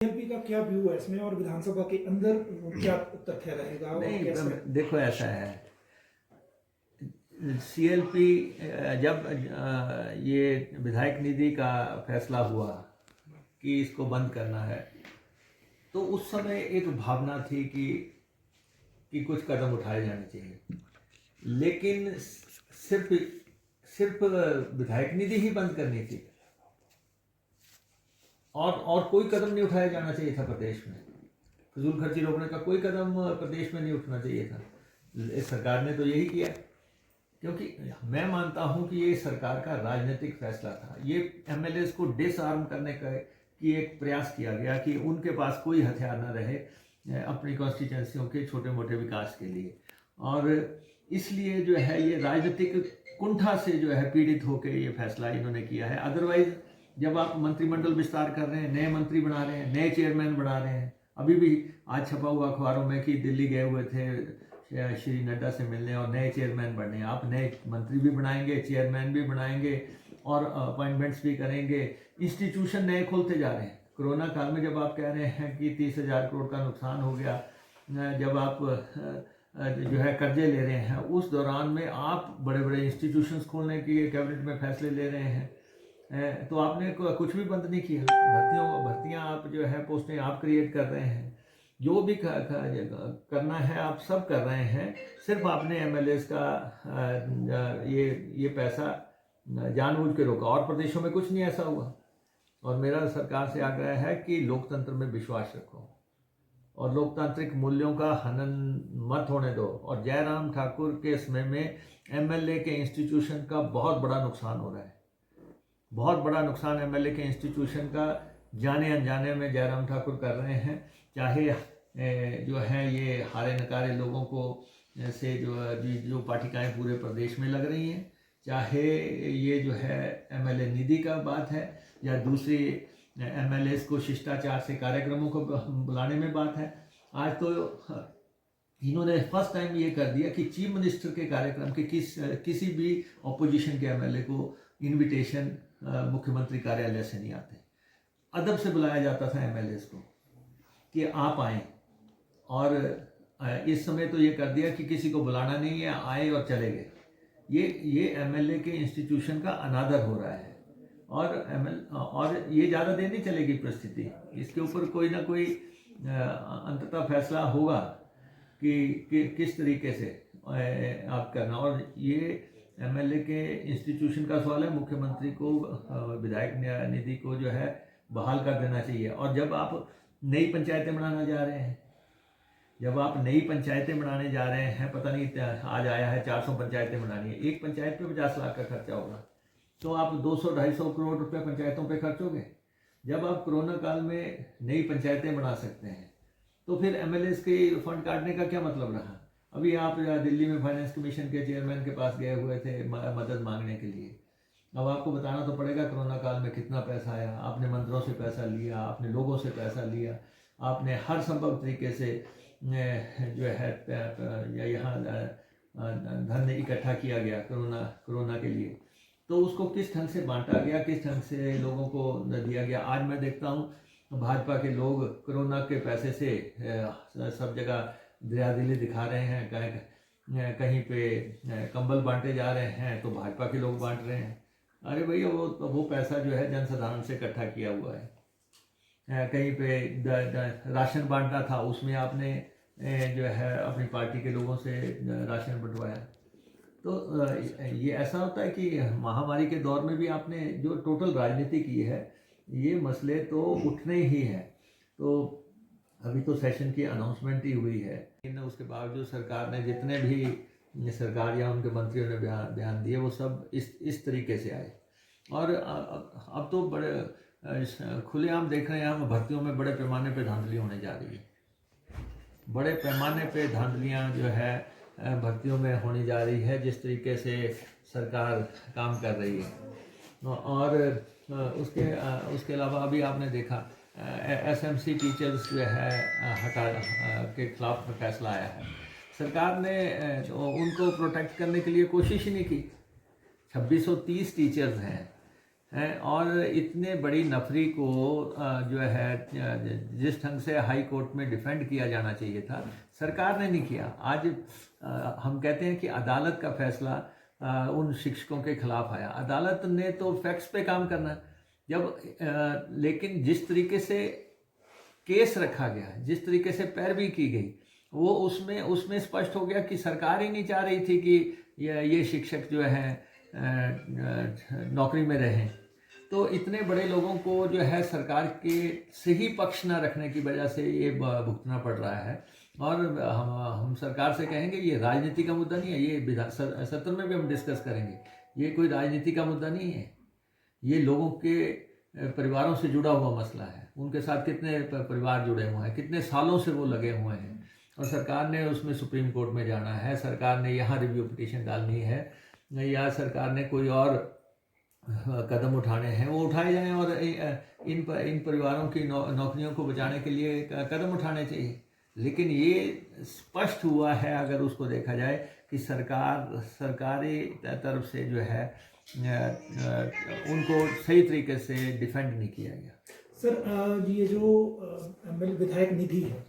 MP का क्या view है इसमें और विधानसभा के अंदर क्या तथ्य रहेगा और नहीं, कैसे? देखो ऐसा है, सीएलपी जब ये विधायक निधि का फैसला हुआ कि इसको बंद करना है, तो उस समय एक भावना थी कि कुछ कदम उठाए जाने चाहिए, लेकिन सिर्फ सिर्फ विधायक निधि ही बंद करनी थी और कोई कदम नहीं उठाया जाना चाहिए था। प्रदेश में फजूल खर्ची रोकने का कोई कदम प्रदेश में नहीं उठना चाहिए था। इस सरकार ने तो यही किया, क्योंकि मैं मानता हूं कि ये सरकार का राजनीतिक फैसला था। ये एमएलएस को डिसआर्म करने का की एक प्रयास किया गया कि उनके पास कोई हथियार न रहे अपनी कॉन्स्टिट्यूंसियों के छोटे मोटे विकास के लिए, और इसलिए जो है ये राजनीतिक कुंठा से जो है पीड़ित होकर ये फैसला इन्होंने किया है। अदरवाइज जब आप मंत्रिमंडल विस्तार कर रहे हैं, नए मंत्री बना रहे हैं, नए चेयरमैन बना रहे हैं, अभी भी आज छपा हुआ अखबारों में कि दिल्ली गए हुए थे श्री नड्डा से मिलने और नए चेयरमैन बनने। आप नए मंत्री भी बनाएंगे, चेयरमैन भी बनाएंगे और अपॉइंटमेंट्स भी करेंगे। इंस्टीट्यूशन नए खोलते जा रहे हैं। कोरोना काल में जब आप कह रहे हैं कि 30,000 करोड़ का नुकसान हो गया, जब आप जो है कर्जे ले रहे हैं, उस दौरान में आप बड़े बड़े इंस्टीट्यूशंस खोलने की कैबिनेट में फैसले ले रहे हैं, तो आपने कुछ भी बंद नहीं किया। भर्तियां आप जो है पोस्टें आप क्रिएट कर रहे हैं, जो भी करना है आप सब कर रहे हैं। सिर्फ आपने एमएलएस का ये पैसा जानबूझ के रोका और प्रदेशों में कुछ नहीं ऐसा हुआ। और मेरा सरकार से आग्रह है कि लोकतंत्र में विश्वास रखो और लोकतांत्रिक मूल्यों का हनन मत होने दो। और जयराम ठाकुर के समय में एमएलए के इंस्टीट्यूशन का बहुत बड़ा नुकसान हो रहा है। बहुत बड़ा नुकसान एमएलए के इंस्टीट्यूशन का जाने अनजाने में जयराम ठाकुर कर रहे हैं। चाहे जो है ये हारे नकारे लोगों को से जो पाठिकाएँ पूरे प्रदेश में लग रही हैं, चाहे ये जो है एमएलए निधि का बात है या दूसरी एमएलएस को शिष्टाचार से कार्यक्रमों को बुलाने में बात है। आज तो इन्होंने फर्स्ट टाइम ये कर दिया कि चीफ मिनिस्टर के कार्यक्रम के किसी भी ऑपोजिशन के एमएलए को इनविटेशन मुख्यमंत्री कार्यालय से नहीं आते। अदब से बुलाया जाता था एमएलएस को कि आप आएँ, और इस समय तो ये कर दिया कि किसी को बुलाना नहीं है, आए और चले गए। ये एमएलए के इंस्टीट्यूशन का अनादर हो रहा है और ये ज़्यादा देर नहीं चलेगी परिस्थिति। इसके ऊपर कोई ना कोई अंततः फैसला होगा कि किस तरीके से आप करना। और ये एमएलए के इंस्टीट्यूशन का सवाल है, मुख्यमंत्री को विधायक निधि को जो है बहाल कर देना चाहिए। और जब आप नई पंचायतें बनाना जा रहे हैं, जा रहे हैं, पता नहीं आज आया है 400 पंचायतें बनानी है, एक पंचायत पे 50 लाख का खर्चा होगा, तो आप 200-250 करोड़ रुपए पंचायतों पे खर्चोगे। जब आप कोरोना काल में नई पंचायतें बना सकते हैं, तो फिर एमएलएस के फंड काटने का क्या मतलब रहा। अभी आप दिल्ली में फाइनेंस कमीशन के चेयरमैन के पास गए हुए थे मदद मांगने के लिए। अब आपको बताना तो पड़ेगा कोरोना काल में कितना पैसा आया। आपने मंत्रों से पैसा लिया, आपने लोगों से पैसा लिया, आपने हर संभव तरीके से जो है यहाँ धन इकट्ठा किया गया कोरोना के लिए। तो उसको किस ढंग से बांटा गया, किस ढंग से लोगों को दिया गया। आज मैं देखता हूँ भाजपा के लोग कोरोना के पैसे से सब जगह दरियादिली दिखा रहे हैं। कहीं पे कंबल बांटे जा रहे हैं तो भाजपा के लोग बांट रहे हैं। अरे भैया, वो पैसा जो है जनसाधारण से इकट्ठा किया हुआ है। कहीं पे राशन बांटना था, उसमें आपने जो है अपनी पार्टी के लोगों से राशन बंटवाया। तो ये ऐसा होता है कि महामारी के दौर में भी आपने जो टोटल राजनीति की है, ये मसले तो उठने ही हैं। तो अभी तो सेशन की अनाउंसमेंट ही हुई है, लेकिन उसके बावजूद सरकार ने जितने भी सरकार या उनके मंत्रियों ने बयान दिए, वो सब इस तरीके से आए। और अब तो बड़े खुलेआम देख रहे हैं हम, भर्तियों में बड़े पैमाने पे धांधली होने जा रही है। बड़े पैमाने पे धांधलियाँ जो है भर्तियों में होने जा रही है, जिस तरीके से सरकार काम कर रही है। और उसके अलावा अभी आपने देखा एसएमसी टीचर्स जो है हटा के खिलाफ फैसला आया है। सरकार ने उनको प्रोटेक्ट करने के लिए कोशिश ही नहीं की। 2630 टीचर्स हैं, हैं। और इतने बड़ी नफरी को जो है जिस ढंग से हाई कोर्ट में डिफेंड किया जाना चाहिए था, सरकार ने नहीं किया। आज हम कहते हैं कि अदालत का फैसला उन शिक्षकों के खिलाफ आया। अदालत ने तो फैक्ट्स पे काम करना है। जब लेकिन जिस तरीके से केस रखा गया, जिस तरीके से पैरवी की गई, वो उसमें स्पष्ट हो गया कि सरकार ही नहीं चाह रही थी कि ये शिक्षक जो है नौकरी में रहें। तो इतने बड़े लोगों को जो है सरकार के सही पक्ष न रखने की वजह से ये भुगतना पड़ रहा है। और हम सरकार से कहेंगे ये राजनीति का मुद्दा नहीं है, ये विधान सत्र में भी हम डिस्कस करेंगे, ये कोई राजनीति का मुद्दा नहीं है। ये लोगों के परिवारों से जुड़ा हुआ मसला है। उनके साथ कितने परिवार जुड़े हुए हैं, कितने सालों से वो लगे हुए हैं, और सरकार ने उसमें सुप्रीम कोर्ट में जाना है, सरकार ने यहाँ रिव्यू पिटीशन डालनी है, या सरकार ने कोई और कदम उठाने हैं, वो उठाए जाएं। और इन परिवारों की नौकरियों को बचाने के लिए कदम उठाने चाहिए। लेकिन ये स्पष्ट हुआ है, अगर उसको देखा जाए, कि सरकारी तरफ से जो है उनको सही तरीके से डिफेंड नहीं किया गया। सर, ये जो विधायक निधि है,